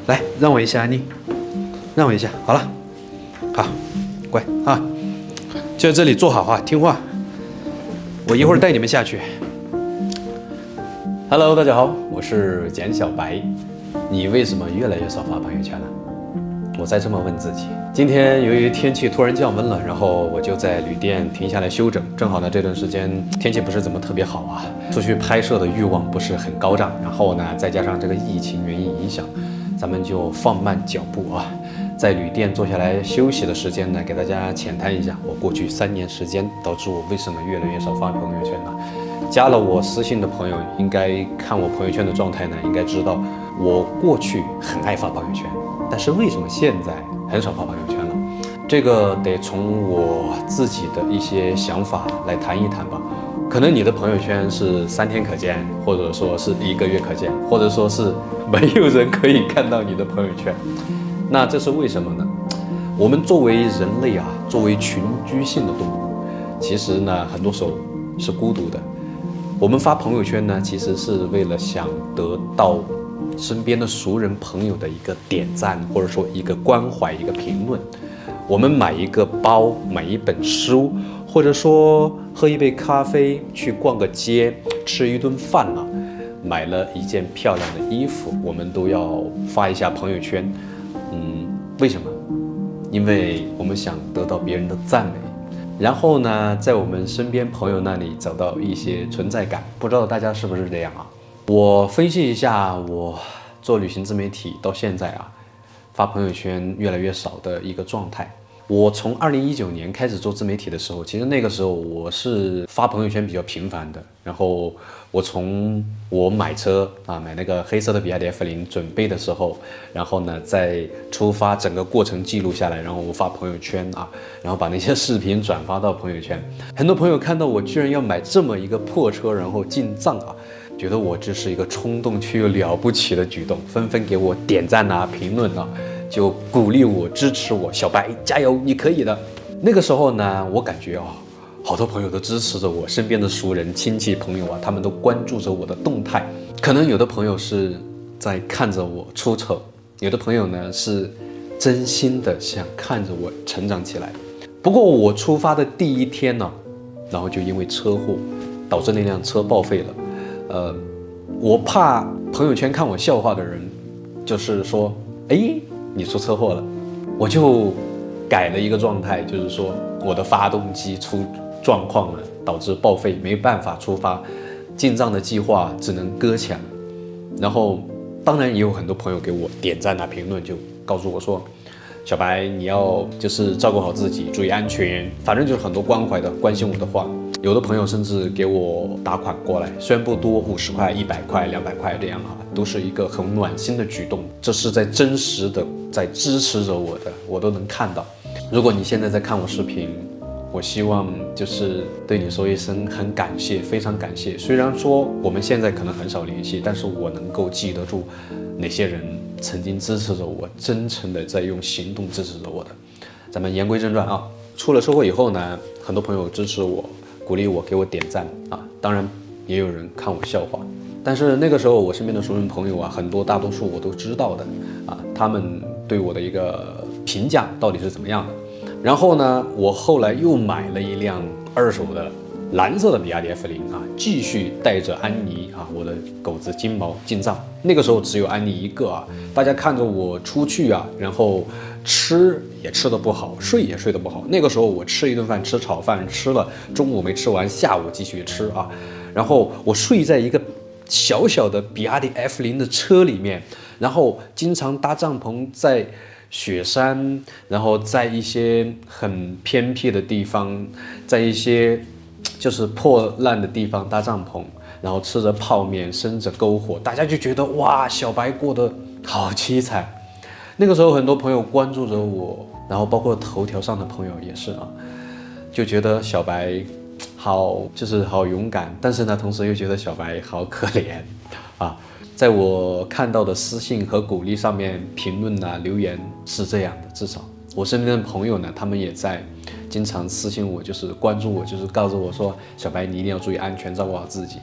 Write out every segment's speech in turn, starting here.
来让我一下，安妮，让我一下，好了，好，乖啊，就在这里坐好啊，听话。我一会儿带你们下去。Hello， 大家好，我是简小白。你为什么越来越少发朋友圈了？我在这么问自己。今天由于天气突然降温了，然后我就在旅店停下来休整。正好呢，这段时间天气不是怎么特别好啊，出去拍摄的欲望不是很高涨。然后呢，再加上这个疫情原因影响，咱们就放慢脚步啊，在旅店坐下来休息的时间呢，给大家浅谈一下我过去3年时间导致我为什么越来越少发朋友圈呢？加了我私信的朋友，应该看我朋友圈的状态呢，应该知道我过去很爱发朋友圈，但是为什么现在很少发朋友圈了？这个得从我自己的一些想法来谈一谈吧。可能你的朋友圈是3天可见，或者说是1个月可见，或者说是没有人可以看到你的朋友圈。那这是为什么呢？我们作为人类啊，作为群居性的动物，其实呢，很多时候是孤独的。我们发朋友圈呢，其实是为了想得到身边的熟人朋友的一个点赞，或者说一个关怀，一个评论。我们买一个包，买一本书，或者说喝一杯咖啡，去逛个街，吃一顿饭啊，买了一件漂亮的衣服，我们都要发一下朋友圈。为什么？因为我们想得到别人的赞美。然后呢，在我们身边朋友那里找到一些存在感，不知道大家是不是这样啊？我分析一下，我做旅行自媒体到现在啊，发朋友圈越来越少的一个状态。我从2019年开始做自媒体的时候，其实那个时候我是发朋友圈比较频繁的。然后我从我买车啊，买那个黑色的比亚迪F0准备的时候，然后呢再出发整个过程记录下来，然后我发朋友圈啊，然后把那些视频转发到朋友圈。很多朋友看到我居然要买这么一个破车，然后进藏啊，觉得我这是一个冲动却又了不起的举动，纷纷给我点赞啊、评论啊，就鼓励我、支持我，小白加油，你可以的。那个时候呢，我感觉好多朋友都支持着我，身边的熟人、亲戚、朋友啊，他们都关注着我的动态。可能有的朋友是在看着我出丑，有的朋友呢是真心的想看着我成长起来。不过我出发的第1天呢，然后就因为车祸导致那辆车报废了。我怕朋友圈看我笑话的人，就是说，哎，你出车祸了，我就改了一个状态，就是说我的发动机出状况了，导致报废，没办法出发，进藏的计划只能搁浅了。然后当然也有很多朋友给我点赞啊、评论，就告诉我说，小白你要就是照顾好自己，注意安全，反正就是很多关怀的关心我的话。有的朋友甚至给我打款过来，虽然不多，50块、100块、200块这样啊，都是一个很暖心的举动，这是在真实的在支持着我的，我都能看到。如果你现在在看我视频，我希望就是对你说一声很感谢，非常感谢。虽然说我们现在可能很少联系，但是我能够记得住哪些人曾经支持着我，真诚的在用行动支持着我的。咱们言归正传啊，出了车祸以后呢，很多朋友支持我，鼓励我，给我点赞啊，当然也有人看我笑话。但是那个时候我身边的熟人朋友啊，大多数我都知道的啊，他们对我的一个评价到底是怎么样的。然后呢，我后来又买了一辆2手的蓝色的比亚迪F0啊，继续带着安妮啊，我的狗子金毛进藏。那个时候只有安妮一个啊，大家看着我出去啊，然后吃也吃得不好，睡也睡得不好。那个时候我吃一顿饭，吃炒饭吃了，中午没吃完，下午继续吃啊。然后我睡在一个小小的比亚迪F0的车里面，然后经常搭帐篷在雪山，然后在一些很偏僻的地方，在一些就是破烂的地方搭帐篷，然后吃着泡面，生着篝火，大家就觉得哇，小白过得好凄惨。那个时候很多朋友关注着我，然后包括头条上的朋友也是啊，就觉得小白就是好勇敢，但是呢，同时又觉得小白好可怜啊。在我看到的私信和鼓励上面评论啊留言是这样的，至少我身边的朋友呢，他们也在经常私信我，就是关注我，就是告诉我说，小白你一定要注意安全，照顾好自己。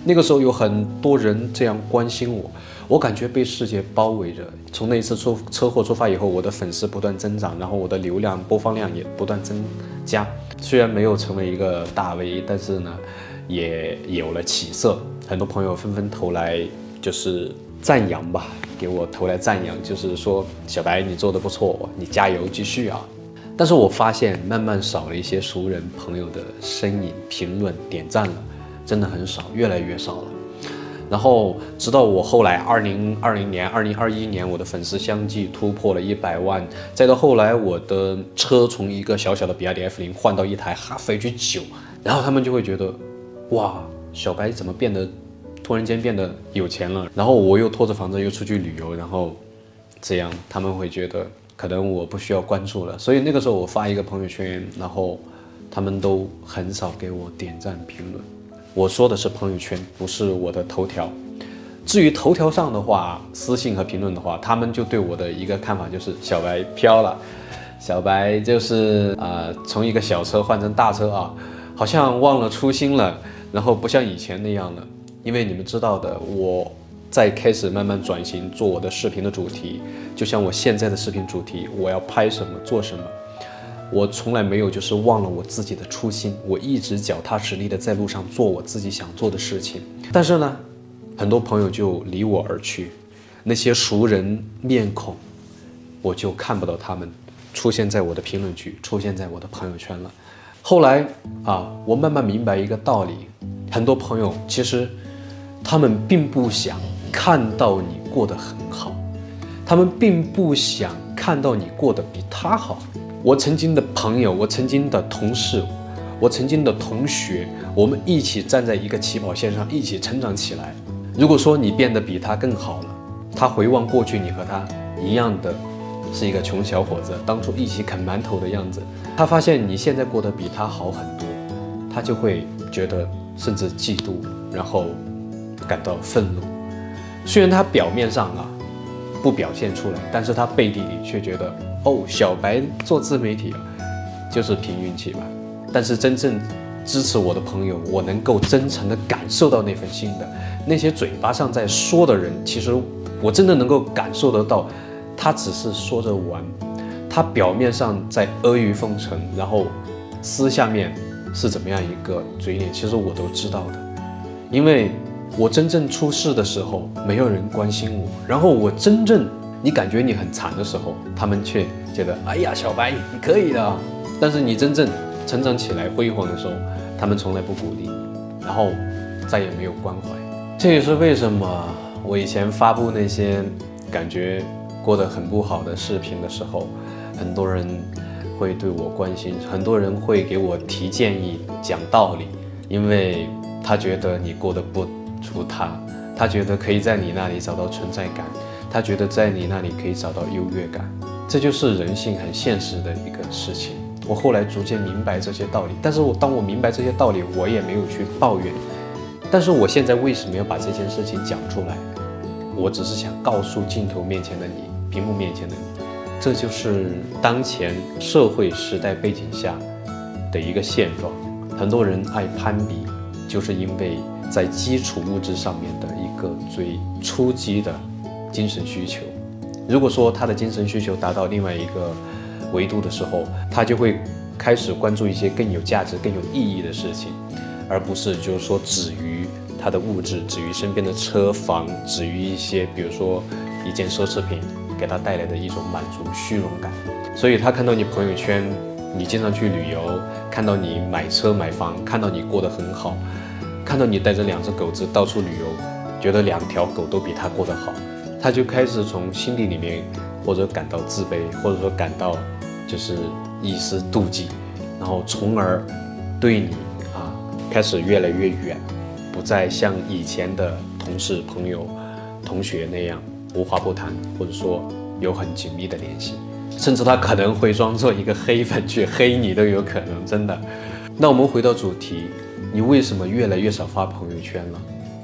那个时候有很多人这样关心我，我感觉被世界包围着。从那一次车祸出发以后，我的粉丝不断增长，然后我的流量播放量也不断增加。虽然没有成为一个大 V，但是呢，也有了起色。很多朋友纷纷投来就是赞扬吧，给我投来赞扬，就是说小白你做得不错，你加油继续啊。但是我发现慢慢少了一些熟人朋友的身影、评论、点赞了，真的很少，越来越少了。然后直到我后来2020年、2021年，我的粉丝相继突破了100万，再到后来我的车从一个小小的比亚迪F0换到一台哈弗 H9，然后他们就会觉得，哇，小白怎么突然间变得有钱了？然后我又拖着房子又出去旅游，然后这样他们会觉得可能我不需要关注了。所以那个时候我发一个朋友圈，然后他们都很少给我点赞评论。我说的是朋友圈，不是我的头条。至于头条上的话，私信和评论的话，他们就对我的一个看法就是小白飘了，小白就是从一个小车换成大车啊，好像忘了初心了，然后不像以前那样了。因为你们知道的，我在开始慢慢转型做我的视频的主题，就像我现在的视频主题，我要拍什么做什么。我从来没有就是忘了我自己的初心，我一直脚踏实地的在路上做我自己想做的事情。但是呢，很多朋友就离我而去，那些熟人面孔，我就看不到他们出现在我的评论区，出现在我的朋友圈了。后来我慢慢明白一个道理，很多朋友其实他们并不想看到你过得很好，他们并不想看到你过得比他好。我曾经的朋友，我曾经的同事，我曾经的同学，我们一起站在一个起跑线上，一起成长起来。如果说你变得比他更好了，他回望过去，你和他一样的是一个穷小伙子，当初一起啃馒头的样子，他发现你现在过得比他好很多，他就会觉得甚至嫉妒，然后感到愤怒。虽然他表面上不表现出来，但是他背地里却觉得小白做自媒体就是凭运气吧。但是真正支持我的朋友，我能够真诚地感受到那份心的。那些嘴巴上在说的人，其实我真的能够感受得到，他只是说着玩，他表面上在阿谀奉承，然后私下面是怎么样一个嘴脸，其实我都知道的。因为我真正出事的时候，没有人关心我，然后我真正你感觉你很惨的时候，他们却觉得哎呀小白你可以的。但是你真正成长起来辉煌的时候，他们从来不鼓励，然后再也没有关怀。这也是为什么我以前发布那些感觉过得很不好的视频的时候，很多人会对我关心，很多人会给我提建议讲道理，因为他觉得你过得不如他觉得可以在你那里找到存在感，他觉得在你那里可以找到优越感。这就是人性很现实的一个事情。我后来逐渐明白这些道理，但是当我明白这些道理，我也没有去抱怨。但是我现在为什么要把这件事情讲出来？我只是想告诉镜头面前的你，屏幕面前的你，这就是当前社会时代背景下的一个现状。很多人爱攀比，就是因为在基础物质上面的一个最初级的精神需求。如果说他的精神需求达到另外一个维度的时候，他就会开始关注一些更有价值、更有意义的事情，而不是就是说止于他的物质，止于身边的车房，止于一些比如说一件奢侈品给他带来的一种满足、虚荣感。所以他看到你朋友圈，你经常去旅游，看到你买车买房，看到你过得很好，看到你带着2只狗子到处旅游，觉得2条狗都比他过得好，他就开始从心底里面或者感到自卑，或者说感到就是一丝妒忌，然后从而对你开始越来越远，不再像以前的同事、朋友、同学那样无话不谈，或者说有很紧密的联系，甚至他可能会装作一个黑粉去黑你都有可能，真的。那我们回到主题，你为什么越来越少发朋友圈了？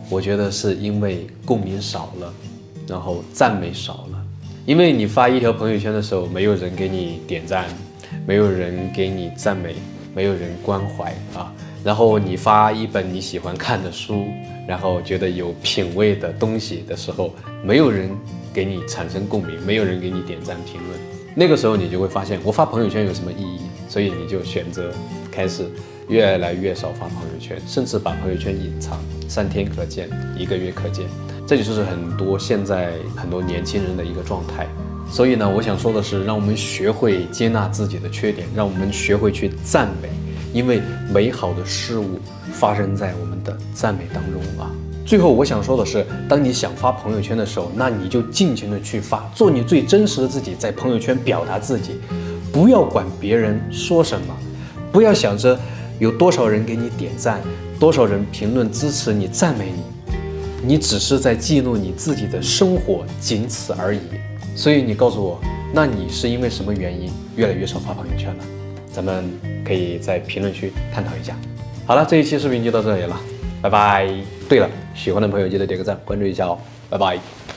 我觉得是因为共鸣少了，然后赞美少了。因为你发一条朋友圈的时候，没有人给你点赞，没有人给你赞美，没有人关怀然后你发一本你喜欢看的书，然后觉得有品味的东西的时候，没有人给你产生共鸣，没有人给你点赞评论，那个时候你就会发现，我发朋友圈有什么意义？所以你就选择开始越来越少发朋友圈，甚至把朋友圈隐藏，3天可见，1个月可见。这就是很多现在很多年轻人的一个状态。所以呢，我想说的是，让我们学会接纳自己的缺点，让我们学会去赞美，因为美好的事物发生在我们的赞美当中啊。最后我想说的是，当你想发朋友圈的时候，那你就尽情的去发，做你最真实的自己，在朋友圈表达自己，不要管别人说什么，不要想着有多少人给你点赞，多少人评论支持你、赞美你，你只是在记录你自己的生活，仅此而已。所以你告诉我，那你是因为什么原因越来越少发朋友圈了？咱们可以在评论区探讨一下。好了，这一期视频就到这里了，拜拜。对了，喜欢的朋友记得点个赞，关注一下哦，拜拜。